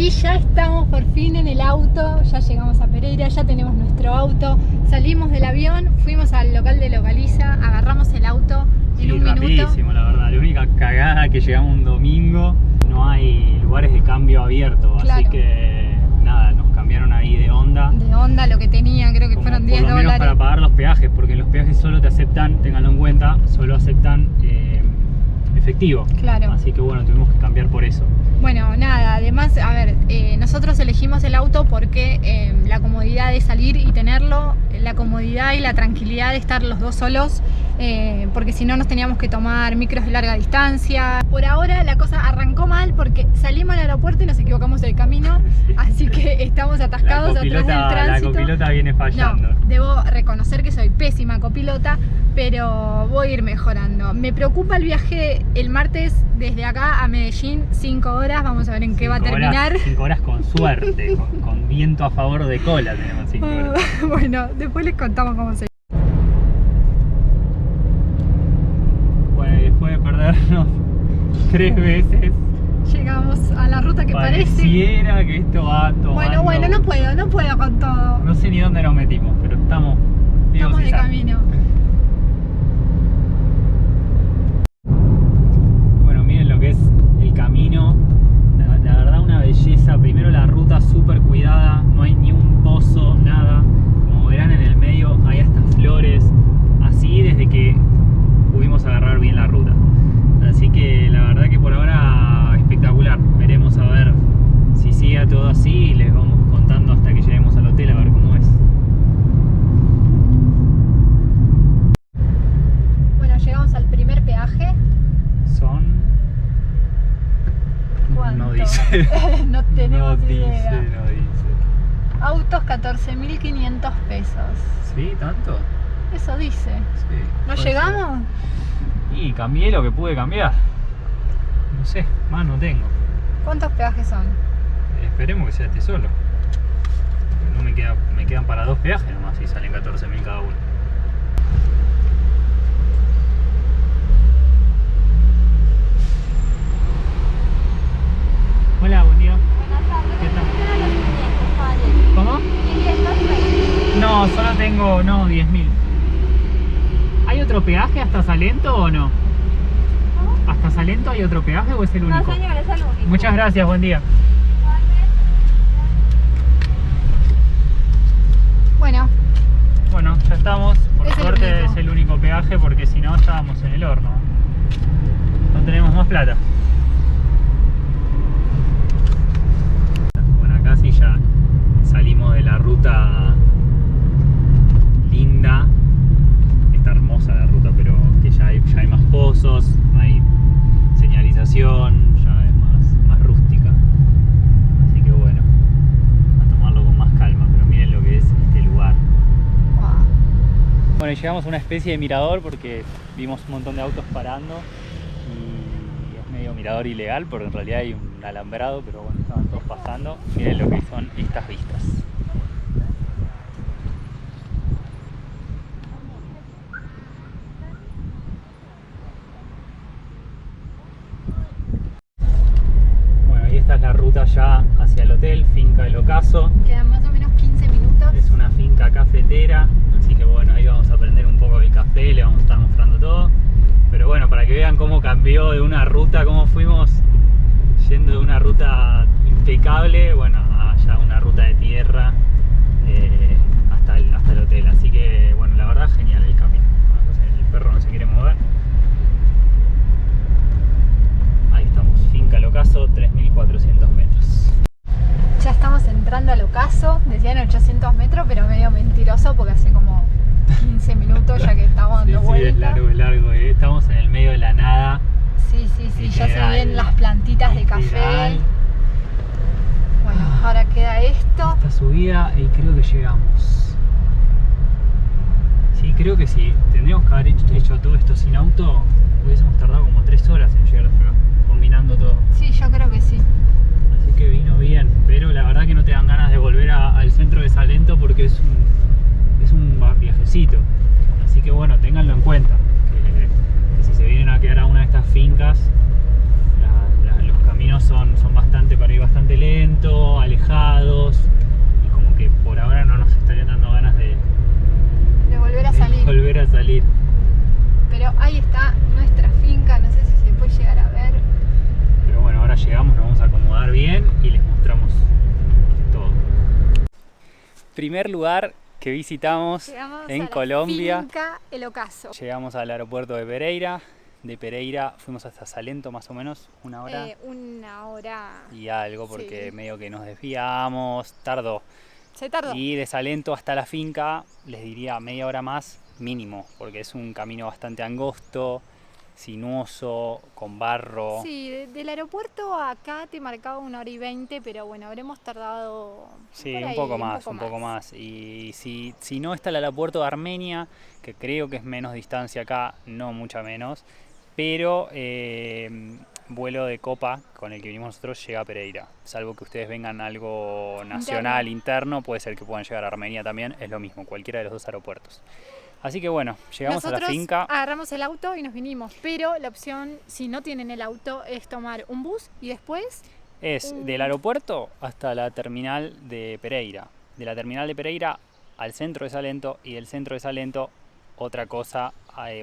Y ya estamos por fin en el auto, ya llegamos a Pereira, ya tenemos nuestro auto, salimos del avión, fuimos al local de Localiza, agarramos el auto en un minuto. Rapidísimo, la verdad. La única cagada que llegamos un domingo, no hay lugares de cambio abiertos, Claro. así que nada, nos cambiaron ahí de onda. De onda lo que tenía, creo que Como fueron por 10 lo menos dólares. para pagar los peajes, porque en los peajes solo te aceptan, ténganlo en cuenta, solo aceptan efectivo. Claro. Así que bueno, tuvimos que cambiar por eso. Bueno, nada, además, a ver, nosotros elegimos el auto porque la comodidad de salir y tenerlo, la comodidad y la tranquilidad de estar los dos solos, porque si no nos teníamos que tomar micros de larga distancia. Por ahora la cosa arrancó mal porque salimos al aeropuerto y nos equivocamos del camino, Sí. así que estamos atascados atrás del La tránsito. copilota viene fallando. No, debo reconocer que soy pésima copilota, pero voy a ir mejorando. Me preocupa el viaje el martes desde acá a Medellín, 5 horas, vamos a ver en qué va a terminar. 5 horas con suerte, con viento a favor de cola tenemos 5 horas. Bueno, después les contamos cómo se... Bueno, y después de perdernos 3 veces, Llegamos a la ruta que parece... pareciera que esto va tomando... Bueno, no puedo con todo. No sé ni dónde nos metimos, pero estamos vivos Estamos y de sanos. camino. Bueno, miren lo que es el camino. La verdad, una belleza. Primero la ruta súper cuidada, no hay ni un pozo, nada. Como verán, en el medio hay hasta flores. Así desde que pudimos agarrar bien la ruta. Así que la verdad que por ahora espectacular. Veremos a ver si sigue todo así y les vamos contando hasta que lleguemos al hotel a ver cómo es. Bueno, llegamos al primer peaje. Son... ¿Cuánto? No dice. No tenemos no idea. dice, no dice. Autos 14.500 pesos. ¿Sí? ¿Tanto? Eso dice. Sí. ¿No puede llegamos? ser. Y cambié lo que pude cambiar. No sé, más no tengo. ¿Cuántos peajes son? Esperemos que sea este solo. No me quedan para 2 peajes nomás y salen 14.000 cada uno. Hola, buen día. Buenas tardes. ¿Qué tal? Los 500, caballero. ¿Cómo? 500 pesos. No, solo tengo, 10.000. ¿Hay otro peaje hasta Salento o no? ¿Cómo? ¿Hasta Salento hay otro peaje o es el único? No, señor, es el único. Muchas gracias, buen día. Bueno, Bueno, ya estamos. Por Es el suerte único. es el único peaje porque si no estábamos en el horno. No tenemos más plata. Bueno, acá sí ya salimos de la ruta linda. Está hermosa la ruta, pero que ya hay más pozos, no hay señalización, ya es más rústica. Así que bueno, a tomarlo con más calma, pero miren lo que es este lugar. wow. Bueno, y llegamos a una especie de mirador porque vimos un montón de autos parando y es medio mirador ilegal porque en realidad hay un alambrado, pero bueno, estaban todos pasando. Miren lo que son estas vistas. Bueno, ahí esta es la ruta ya hacia el hotel, Finca El Ocaso. Quedan más o menos 15 minutos. Es una finca cafetera, así que bueno, ahí vamos a aprender un poco del café, le vamos a estar mostrando todo. Pero bueno, para que vean cómo cambió de una ruta, cómo fuimos yendo de una ruta impecable, bueno, a ya una ruta de tierra hasta el hotel. Así que bueno, la verdad genial el camino. El perro no se quiere mover. Ahí estamos, Finca El Ocaso, 3.400 metros. Ya estamos entrando al ocaso, decían 800 metros, pero medio mentiroso porque hace como 15 minutos ya que estamos dando Sí, vuelta. es largo, estamos en el medio de la nada. Sí, ya se Literal. ven las plantitas de café. Literal. Bueno, ahora queda esto. Esta subida y creo que llegamos. Sí, creo que sí. Tendríamos que haber hecho todo esto sin auto. Hubiésemos tardado como 3 horas en llegar hasta acá, combinando todo. Sí, yo creo que sí. Así que vino bien. Pero la verdad que no te dan ganas de volver al centro de Salento porque es un viajecito. Así que bueno, ténganlo en cuenta. Que si se vienen a quedar a una de estas fincas, los caminos son bastante para ir bastante lento. salir. Pero ahí está nuestra finca, no sé si se puede llegar a ver. Pero bueno, ahora llegamos, nos vamos a acomodar bien y les mostramos todo. Primer lugar que visitamos Llegamos en a la Colombia. Finca El Ocaso. Llegamos al aeropuerto de Pereira. De Pereira fuimos hasta Salento más o menos, una hora Una hora. y algo, porque sí. medio que nos desviamos, tardó. Se tardó. Y de Salento hasta la finca les diría media hora más mínimo, porque es un camino bastante angosto, sinuoso, con barro. Sí, del aeropuerto a acá te marcaba 1 hora y 20, pero bueno, habremos tardado Sí, por un ahí, poco más. Y si no está el aeropuerto de Armenia, que creo que es menos distancia acá, no mucha menos, pero vuelo de Copa con el que vinimos nosotros llega a Pereira. Salvo que ustedes vengan algo nacional, interno, puede ser que puedan llegar a Armenia también, es lo mismo, cualquiera de los dos aeropuertos. Así que bueno, llegamos a la Nosotros finca. agarramos el auto y nos vinimos, pero la opción, si no tienen el auto, es tomar un bus y después Es del aeropuerto hasta la terminal de Pereira. De la terminal de Pereira al centro de Salento y del centro de Salento otra cosa,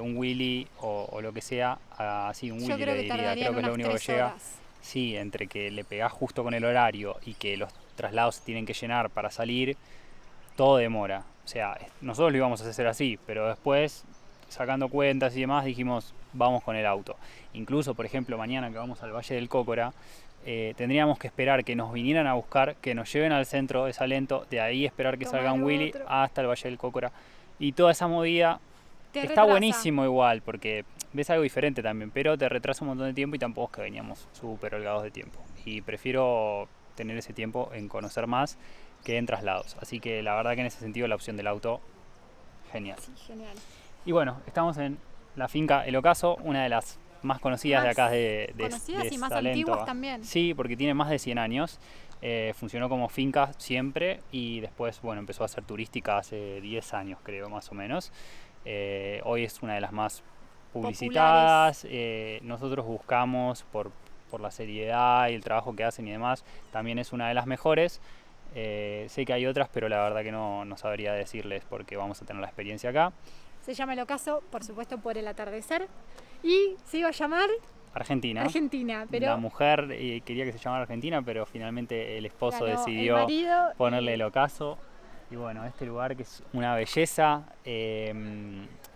un Willy o lo que sea, así un yo Willy creo le que diría, tardarían creo que es lo unas único que 3 llega. horas. Sí, entre que le pegás justo con el horario y que los traslados se tienen que llenar para salir, todo demora. O sea, nosotros lo íbamos a hacer así, pero después, sacando cuentas y demás, dijimos, vamos con el auto. Incluso, por ejemplo, mañana que vamos al Valle del Cócora, tendríamos que esperar que nos vinieran a buscar, que nos lleven al centro de Salento, de ahí esperar que Tomar salga un Willy otro. hasta el Valle del Cócora. Y toda esa movida Te está retrasa. buenísimo igual, porque ves algo diferente también, pero te retrasa un montón de tiempo y tampoco es que veníamos súper holgados de tiempo. Y prefiero tener ese tiempo en conocer más que en traslados. Así que la verdad que en ese sentido la opción del auto, genial. Sí, genial. Y bueno, estamos en la finca El Ocaso, una de las más conocidas de acá de conocidas y más Salento. antiguas también. Sí, porque tiene más de 100 años. Funcionó como finca siempre y después, bueno, empezó a ser turística hace 10 años, creo, más o menos. Hoy es una de las más publicitadas. Nosotros buscamos por la seriedad y el trabajo que hacen y demás, también es una de las mejores. Sé que hay otras, pero la verdad que no sabría decirles porque vamos a tener la experiencia acá. Se llama El Ocaso, por supuesto, por el atardecer. Y se iba a llamar Argentina, pero la mujer quería que se llamara Argentina, pero finalmente el esposo ganó decidió el marido ponerle El Ocaso. Y bueno, este lugar que es una belleza.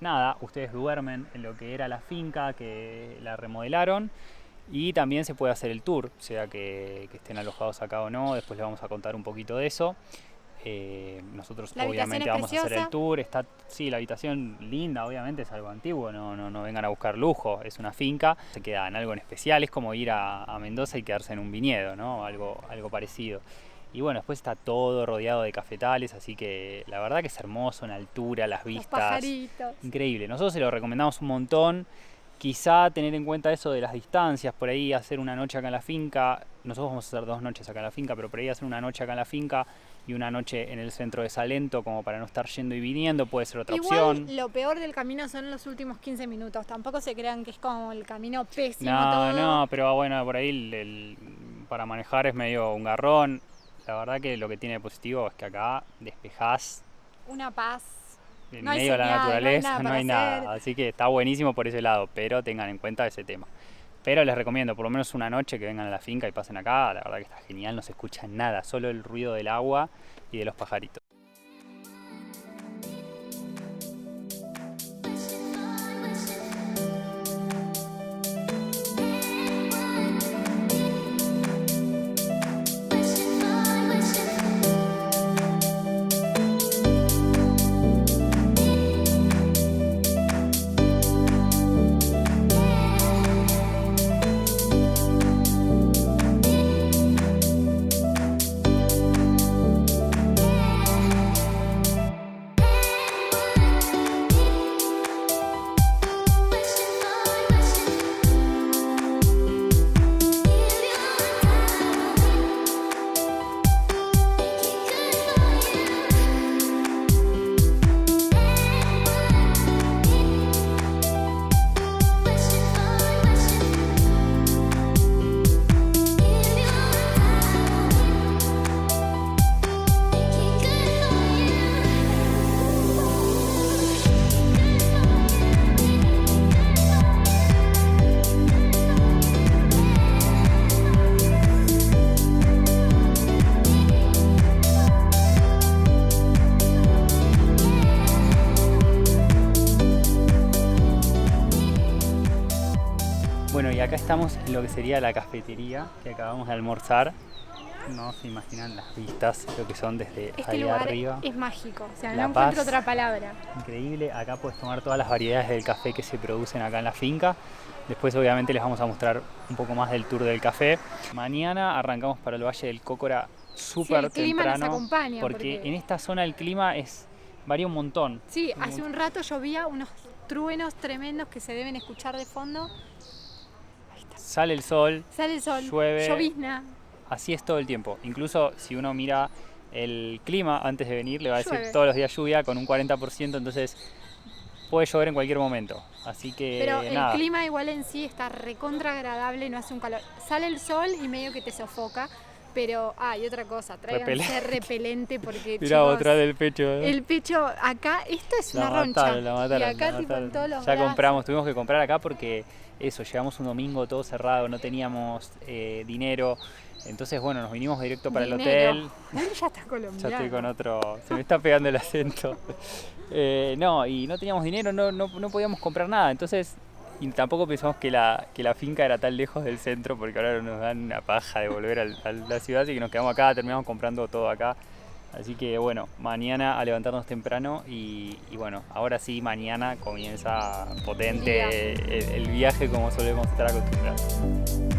Nada, ustedes duermen en lo que era la finca, que la remodelaron. Y también se puede hacer el tour, sea que estén alojados acá o no. Después les vamos a contar un poquito de eso. Nosotros La obviamente habitación es vamos a hacer preciosa. el tour. Está, sí, la habitación linda, obviamente es algo antiguo, no vengan a buscar lujo, es una finca, se queda en algo en especial, es como ir a Mendoza y quedarse en un viñedo, ¿no? Algo parecido. Y bueno, después está todo rodeado de cafetales, así que la verdad que es hermoso, en altura, las los vistas, pajaritos. increíble. Nosotros se lo recomendamos un montón. Quizá tener en cuenta eso de las distancias, por ahí hacer una noche acá en la finca. Nosotros vamos a hacer 2 noches acá en la finca, pero por ahí hacer una noche acá en la finca y una noche en el centro de Salento, como para no estar yendo y viniendo, puede ser otra Igual, opción. lo peor del camino son los últimos 15 minutos. Tampoco se crean que es como el camino pésimo No, todo. no, pero bueno, por ahí para manejar es medio un garrón. La verdad que lo que tiene de positivo es que acá despejás Una paz. en No hay medio de la señal, no hay naturaleza, nada no hay para nada. hacer. Así que está buenísimo por ese lado, pero tengan en cuenta ese tema. Pero les recomiendo por lo menos una noche que vengan a la finca y pasen acá. La verdad que está genial, no se escucha nada, solo el ruido del agua y de los pajaritos. estamos en lo que sería la cafetería que acabamos de almorzar. No se imaginan las vistas, lo que son desde Este ahí lugar arriba. es mágico, o sea, La no encuentro Paz. otra palabra. Increíble, acá puedes tomar todas las variedades del café que se producen acá en la finca. Después obviamente les vamos a mostrar un poco más del tour del café. Mañana arrancamos para el Valle del Cócora súper el clima nos temprano, acompaña, porque porque- en esta zona el clima varía un montón. Sí, hace un rato llovía unos truenos tremendos que se deben escuchar de fondo. Sale el sol, Sale el sol, llueve. llovizna. así es todo el tiempo. Incluso si uno mira el clima antes de venir, le va a decir Llueve. todos los días lluvia con un 40%, entonces puede llover en cualquier momento. Así que Pero nada. el clima igual en sí está recontra agradable, no hace un calor. Sale el sol y medio que te sofoca, pero y otra cosa, tráiganse repelente porque Mira chicos, otra del pecho. el pecho acá, esto es La una roncha. mataron, la mataron, y acá la tipo mataron. en todos los Ya brazos. compramos, tuvimos que comprar acá porque eso, llegamos un domingo todo cerrado, no teníamos dinero. Entonces bueno, nos vinimos directo para el Dinero. hotel. Ya está colombiano. Ya estoy con otro, se me está pegando el acento. No, y no teníamos dinero, no podíamos comprar nada. Entonces, y tampoco pensamos que la finca era tan lejos del centro, porque ahora nos dan una paja de volver a la ciudad, así que nos quedamos acá, terminamos comprando todo acá. Así que bueno, mañana a levantarnos temprano y bueno, ahora sí, mañana comienza potente el viaje como solemos estar acostumbrados.